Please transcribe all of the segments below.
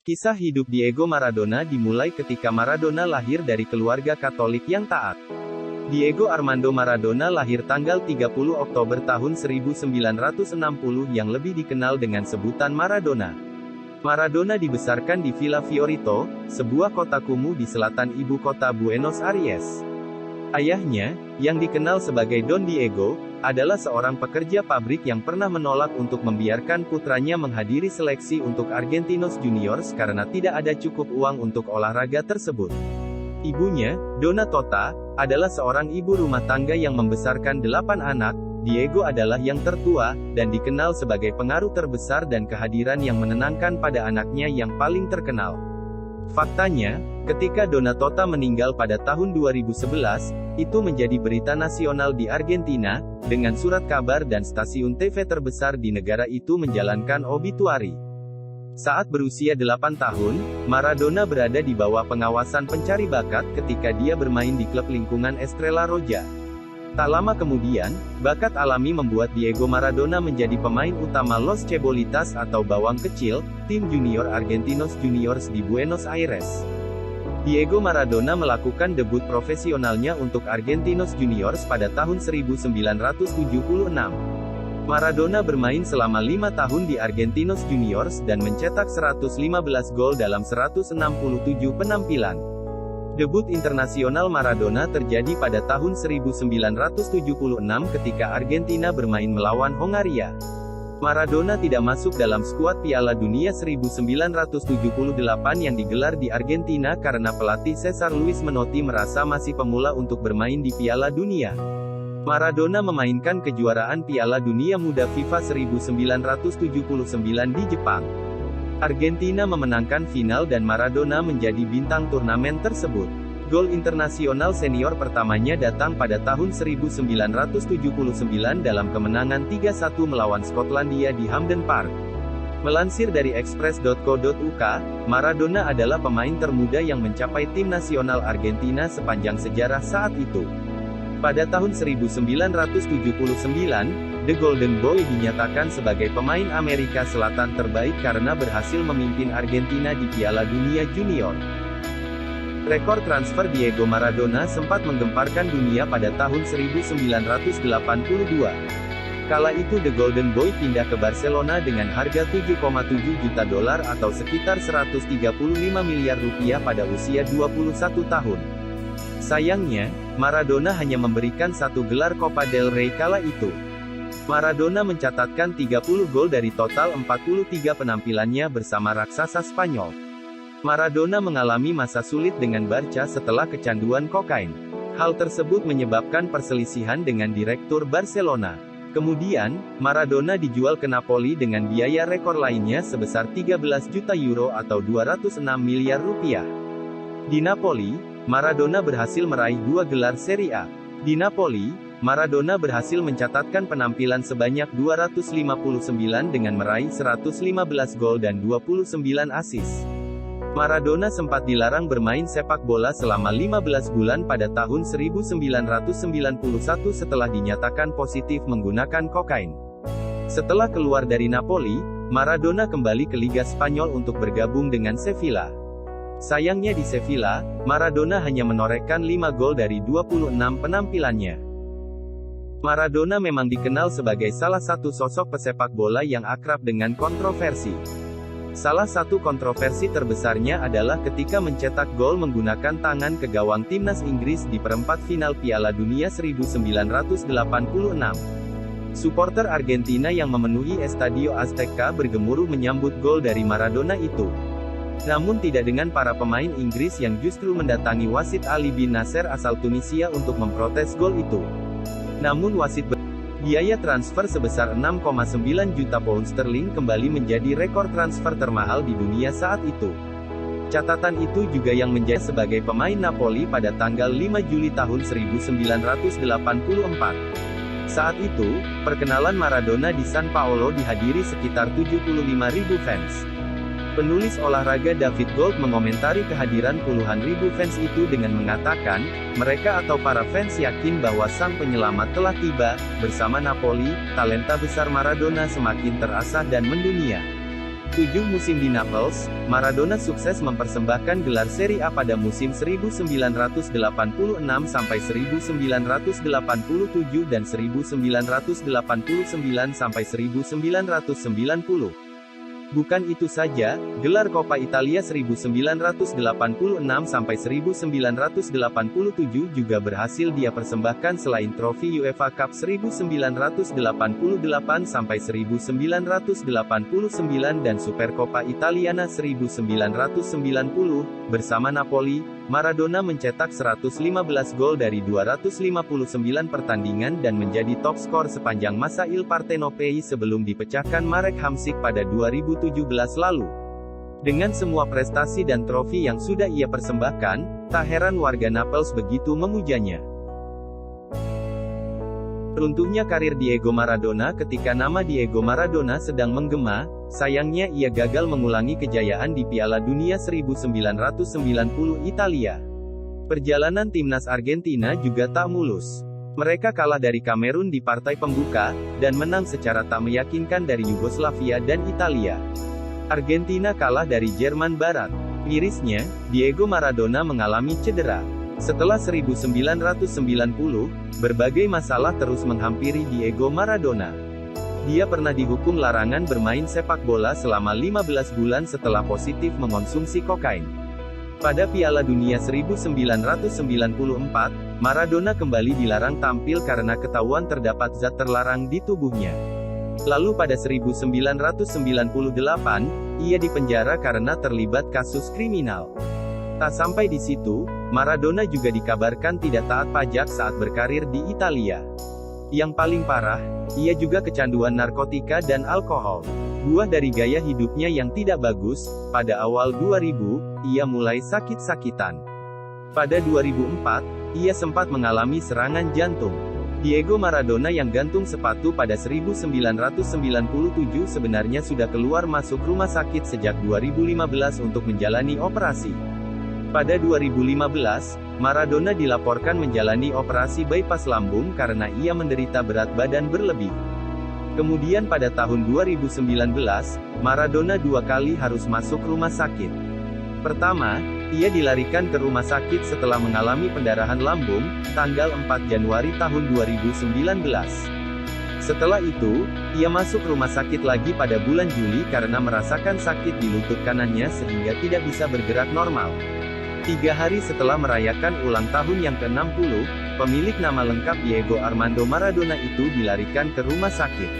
Kisah hidup Diego Maradona dimulai ketika Maradona lahir dari keluarga Katolik yang taat. Diego Armando Maradona lahir tanggal 30 Oktober tahun 1960 yang lebih dikenal dengan sebutan Maradona. Maradona dibesarkan di Villa Fiorito, sebuah kota kumuh di selatan ibu kota Buenos Aires. Ayahnya, yang dikenal sebagai Don Diego, adalah seorang pekerja pabrik yang pernah menolak untuk membiarkan putranya menghadiri seleksi untuk Argentinos Juniors karena tidak ada cukup uang untuk olahraga tersebut. Ibunya, Donna Tota, adalah seorang ibu rumah tangga yang membesarkan 8 anak. Diego adalah yang tertua, dan dikenal sebagai pengaruh terbesar dan kehadiran yang menenangkan pada anaknya yang paling terkenal. Faktanya, ketika Donna Tota meninggal pada tahun 2011, itu menjadi berita nasional di Argentina, dengan surat kabar dan stasiun TV terbesar di negara itu menjalankan obituari. Saat berusia 8 tahun, Maradona berada di bawah pengawasan pencari bakat ketika dia bermain di klub lingkungan Estrela Roja. Tak lama kemudian, bakat alami membuat Diego Maradona menjadi pemain utama Los Cebolitas atau Bawang Kecil, tim junior Argentinos Juniors di Buenos Aires. Diego Maradona melakukan debut profesionalnya untuk Argentinos Juniors pada tahun 1976. Maradona bermain selama 5 tahun di Argentinos Juniors dan mencetak 115 gol dalam 167 penampilan. Debut internasional Maradona terjadi pada tahun 1976 ketika Argentina bermain melawan Hongaria. Maradona tidak masuk dalam skuad Piala Dunia 1978 yang digelar di Argentina karena pelatih Cesar Luis Menotti merasa masih pemula untuk bermain di Piala Dunia. Maradona memainkan kejuaraan Piala Dunia Muda FIFA 1979 di Jepang. Argentina memenangkan final dan Maradona menjadi bintang turnamen tersebut. Gol internasional senior pertamanya datang pada tahun 1979 dalam kemenangan 3-1 melawan Skotlandia di Hampden Park. Melansir dari Express.co.uk, Maradona adalah pemain termuda yang mencapai tim nasional Argentina sepanjang sejarah saat itu. Pada tahun 1979, The Golden Boy dinyatakan sebagai pemain Amerika Selatan terbaik karena berhasil memimpin Argentina di Piala Dunia Junior. Rekor transfer Diego Maradona sempat menggemparkan dunia pada tahun 1982. Kala itu The Golden Boy pindah ke Barcelona dengan harga 7,7 juta dolar atau sekitar 135 miliar rupiah pada usia 21 tahun. Sayangnya, Maradona hanya memberikan 1 gelar Copa del Rey kala itu. Maradona mencatatkan 30 gol dari total 43 penampilannya bersama raksasa Spanyol. Maradona mengalami masa sulit dengan Barca setelah kecanduan kokain. Hal tersebut menyebabkan perselisihan dengan direktur Barcelona. Kemudian, Maradona dijual ke Napoli dengan biaya rekor lainnya sebesar 13 juta euro atau 206 miliar rupiah. Di Napoli, Maradona berhasil meraih 2 gelar Serie A. Di Napoli, Maradona berhasil mencatatkan penampilan sebanyak 259 dengan meraih 115 gol dan 29 assist. Maradona sempat dilarang bermain sepak bola selama 15 bulan pada tahun 1991 setelah dinyatakan positif menggunakan kokain. Setelah keluar dari Napoli, Maradona kembali ke Liga Spanyol untuk bergabung dengan Sevilla. Sayangnya di Sevilla, Maradona hanya menorehkan 5 gol dari 26 penampilannya. Maradona memang dikenal sebagai salah satu sosok pesepak bola yang akrab dengan kontroversi. Salah satu kontroversi terbesarnya adalah ketika mencetak gol menggunakan tangan ke gawang timnas Inggris di perempat final Piala Dunia 1986. Suporter Argentina yang memenuhi Estadio Azteca bergemuruh menyambut gol dari Maradona itu. Namun tidak dengan para pemain Inggris yang justru mendatangi wasit Ali bin Nasser asal Tunisia untuk memprotes gol itu. Namun wasit biaya transfer sebesar 6,9 juta pound sterling kembali menjadi rekor transfer termahal di dunia saat itu. Catatan itu juga yang menjadi sebagai pemain Napoli pada tanggal 5 Juli tahun 1984. Saat itu, perkenalan Maradona di San Paolo dihadiri sekitar 75.000 fans. Penulis olahraga David Gold mengomentari kehadiran puluhan ribu fans itu dengan mengatakan, mereka atau para fans yakin bahwa sang penyelamat telah tiba. Bersama Napoli, talenta besar Maradona semakin terasah dan mendunia. 7 musim di Naples, Maradona sukses mempersembahkan gelar Serie A pada musim 1986 sampai 1987 dan 1989 sampai 1990. Bukan itu saja, gelar Coppa Italia 1986 sampai 1987 juga berhasil dia persembahkan selain trofi UEFA Cup 1988 sampai 1989 dan Supercoppa Italiana 1990. Bersama Napoli, Maradona mencetak 115 gol dari 259 pertandingan dan menjadi top skor sepanjang masa Il Partenopei sebelum dipecahkan Marek Hamšík pada 2017 lalu. Dengan semua prestasi dan trofi yang sudah ia persembahkan, tak heran warga Naples begitu memujanya. Runtuhnya karir Diego Maradona. Ketika nama Diego Maradona sedang menggema, sayangnya ia gagal mengulangi kejayaan di Piala Dunia 1990 Italia. Perjalanan timnas Argentina juga tak mulus. Mereka kalah dari Kamerun di partai pembuka, dan menang secara tak meyakinkan dari Yugoslavia dan Italia. Argentina kalah dari Jerman Barat. Mirisnya, Diego Maradona mengalami cedera. Setelah 1990, berbagai masalah terus menghampiri Diego Maradona. Dia pernah dihukum larangan bermain sepak bola selama 15 bulan setelah positif mengonsumsi kokain. Pada Piala Dunia 1994, Maradona kembali dilarang tampil karena ketahuan terdapat zat terlarang di tubuhnya. Lalu pada 1998, ia dipenjara karena terlibat kasus kriminal. Tak sampai di situ, Maradona juga dikabarkan tidak taat pajak saat berkarir di Italia. Yang paling parah, ia juga kecanduan narkotika dan alkohol. Buah dari gaya hidupnya yang tidak bagus, pada awal 2000, ia mulai sakit-sakitan. Pada 2004, ia sempat mengalami serangan jantung. Diego Maradona yang gantung sepatu pada 1997 sebenarnya sudah keluar masuk rumah sakit sejak 2015 untuk menjalani operasi. Pada 2015, Maradona dilaporkan menjalani operasi bypass lambung karena ia menderita berat badan berlebih. Kemudian pada tahun 2019, Maradona 2 kali harus masuk rumah sakit. Pertama, ia dilarikan ke rumah sakit setelah mengalami pendarahan lambung, tanggal 4 Januari tahun 2019. Setelah itu, ia masuk rumah sakit lagi pada bulan Juli karena merasakan sakit di lutut kanannya sehingga tidak bisa bergerak normal. 3 hari setelah merayakan ulang tahun yang ke-60, pemilik nama lengkap Diego Armando Maradona itu dilarikan ke rumah sakit.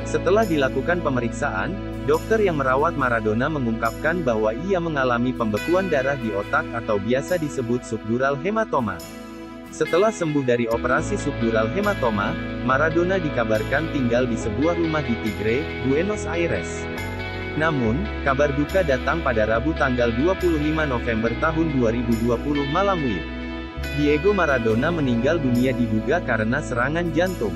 Setelah dilakukan pemeriksaan, dokter yang merawat Maradona mengungkapkan bahwa ia mengalami pembekuan darah di otak atau biasa disebut subdural hematoma. Setelah sembuh dari operasi subdural hematoma, Maradona dikabarkan tinggal di sebuah rumah di Tigre, Buenos Aires. Namun, kabar duka datang pada Rabu tanggal 25 November tahun 2020 malam WIB. Diego Maradona meninggal dunia diduga karena serangan jantung.